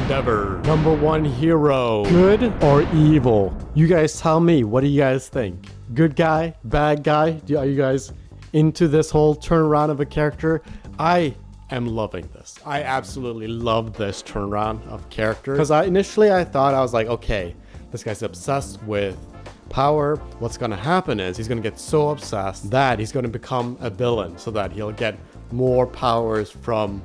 Endeavor. Number 1 hero. Good or evil? You guys tell me. What do you guys think? Good guy? Bad guy? Are you guys into this whole turnaround of a character? I am loving this. I absolutely love this turnaround of character. Because initially I thought, I was like, okay, this guy's obsessed with power. What's going to happen is he's going to get so obsessed that he's going to become a villain so that he'll get more powers from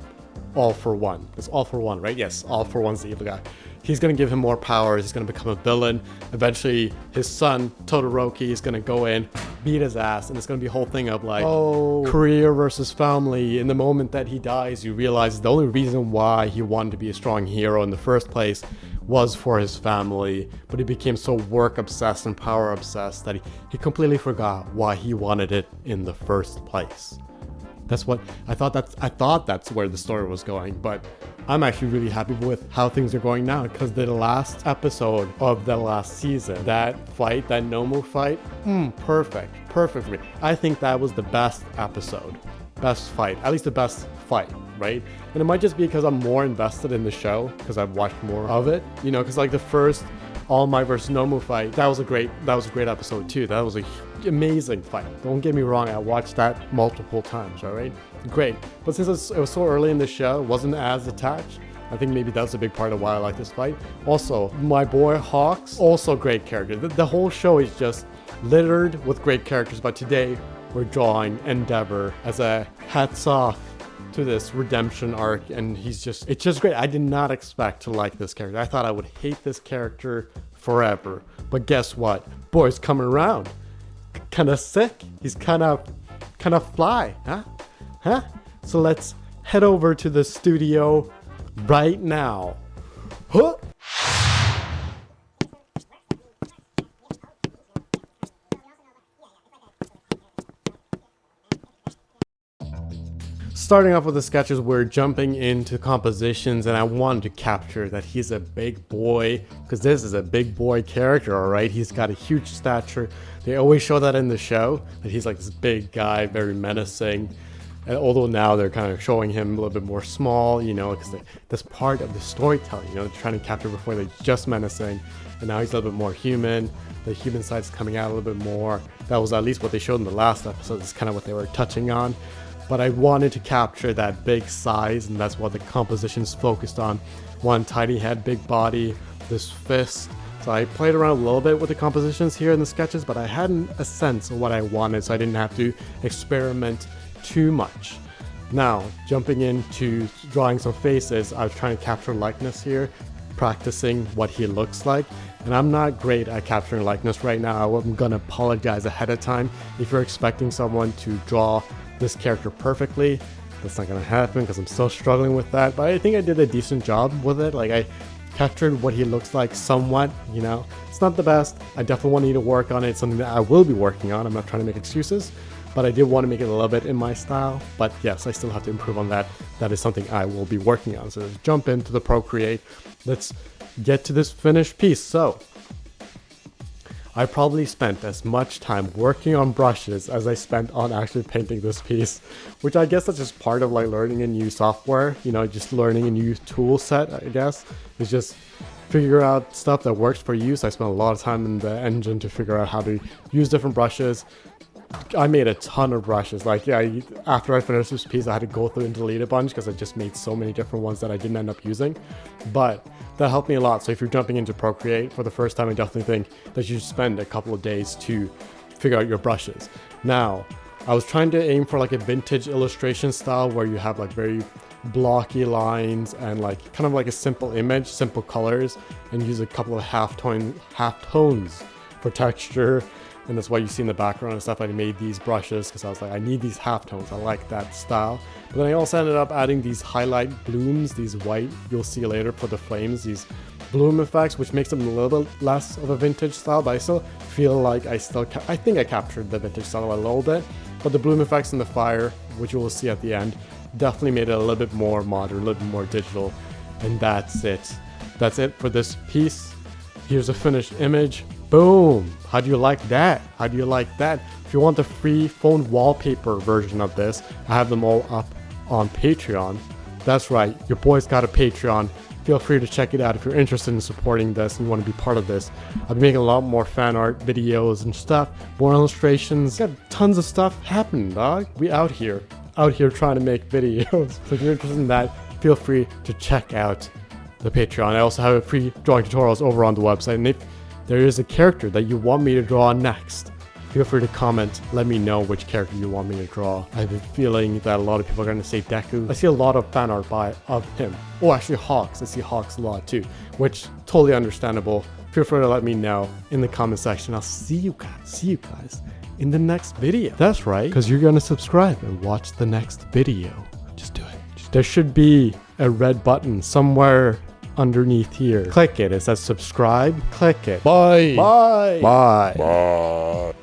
All for One. It's All for One, right? Yes, All for One's the evil guy. He's going to give him more powers. He's going to become a villain. Eventually, his son, Todoroki, is going to go in, beat his ass, and it's going to be a whole thing of like, oh, career versus family. In the moment that he dies, you realize the only reason why he wanted to be a strong hero in the first place was for his family, but he became so work obsessed and power obsessed that he completely forgot why he wanted it in the first place. That's what I thought. That's where the story was going, but I'm actually really happy with how things are going now, because the last episode of the last season, that fight, that Nomu fight, perfect for me. I think that was the best episode, best fight, at least the best fight, right? And it might just be because I'm more invested in the show because I've watched more of it, you know, because like the first All Might versus Nomu fight, that was a great episode too. That was a amazing fight. Don't get me wrong, I watched that multiple times, all right? Great. But since it was so early in the show, it wasn't as attached. I think maybe that's a big part of why I like this fight. Also, my boy Hawks, also great character. The whole show is just littered with great characters, but today we're drawing Endeavor as a hats off to this redemption arc, and it's just great. I did not expect to like this character. I thought I would hate this character forever, but guess what? Boy's coming around. Kind of sick. He's kind of fly, huh? So let's head over to the studio right now. Huh? Starting off with the sketches, we're jumping into compositions, and I wanted to capture that he's a big boy, because this is a big boy character, all right? He's got a huge stature. They always show that in the show, that he's like this big guy, very menacing. And although now they're kind of showing him a little bit more small, you know, because that's part of the storytelling, you know, they're trying to capture before they're just menacing. And now he's a little bit more human. The human side's coming out a little bit more. That was at least what they showed in the last episode. It's kind of what they were touching on. But I wanted to capture that big size, and that's what the composition's focused on. One tiny head, big body, this fist. So I played around a little bit with the compositions here in the sketches, but I hadn't a sense of what I wanted, so I didn't have to experiment too much. Now, jumping into drawing some faces, I was trying to capture likeness here, practicing what he looks like. And I'm not great at capturing likeness right now. I'm gonna apologize ahead of time. If you're expecting someone to draw this character perfectly, that's not gonna happen because I'm still struggling with that, but I think I did a decent job with it. Like, I captured what he looks like somewhat, you know. It's not the best. I definitely want to need to work on it. It's something that I will be working on. I'm not trying to make excuses, but I did want to make it a little bit in my style. But yes, I still have to improve on that. That is something I will be working on. So let's jump into the Procreate. Let's get to this finished piece. So I probably spent as much time working on brushes as I spent on actually painting this piece, which I guess that's just part of like learning a new software, you know, just learning a new tool set, I guess. It's just figure out stuff that works for you. So I spent a lot of time in the engine to figure out how to use different brushes. I made a ton of brushes. Like, yeah, after I finished this piece, I had to go through and delete a bunch because I just made so many different ones that I didn't end up using. But that helped me a lot. So if you're jumping into Procreate for the first time, I definitely think that you should spend a couple of days to figure out your brushes. Now, I was trying to aim for like a vintage illustration style where you have like very blocky lines and like kind of like a simple image, simple colors, and use a couple of half tones for texture. And that's why you see in the background and stuff. I made these brushes because I was like, I need these halftones. I like that style. But then I also ended up adding these highlight blooms, these white, you'll see later for the flames, these bloom effects, which makes them a little bit less of a vintage style. But I still feel like I think I captured the vintage style a little bit. But the bloom effects and the fire, which you will see at the end, definitely made it a little bit more modern, a little bit more digital. And that's it. That's it for this piece. Here's a finished image. Boom! How do you like that? How do you like that? If you want the free phone wallpaper version of this, I have them all up on Patreon. That's right, your boy's got a Patreon. feel free to check it out if you're interested in supporting this and you want to be part of this. I'll be making a lot more fan art videos and stuff, more illustrations. Got tons of stuff happening, dog. We out here trying to make videos. So if you're interested in that, feel free to check out the Patreon. I also have free drawing tutorials over on the website, and if there is a character that you want me to draw next, feel free to comment, let me know which character you want me to draw. I have a feeling that a lot of people are going to say Deku. I see a lot of fan art of him. Oh, actually Hawks. I see Hawks a lot too, which totally understandable. Feel free to let me know in the comment section. I'll see you guys in the next video. That's right, because you're going to subscribe and watch the next video. Just do it. There should be a red button somewhere underneath here. Click it. It says subscribe. Click it. Bye. Bye. Bye. Bye.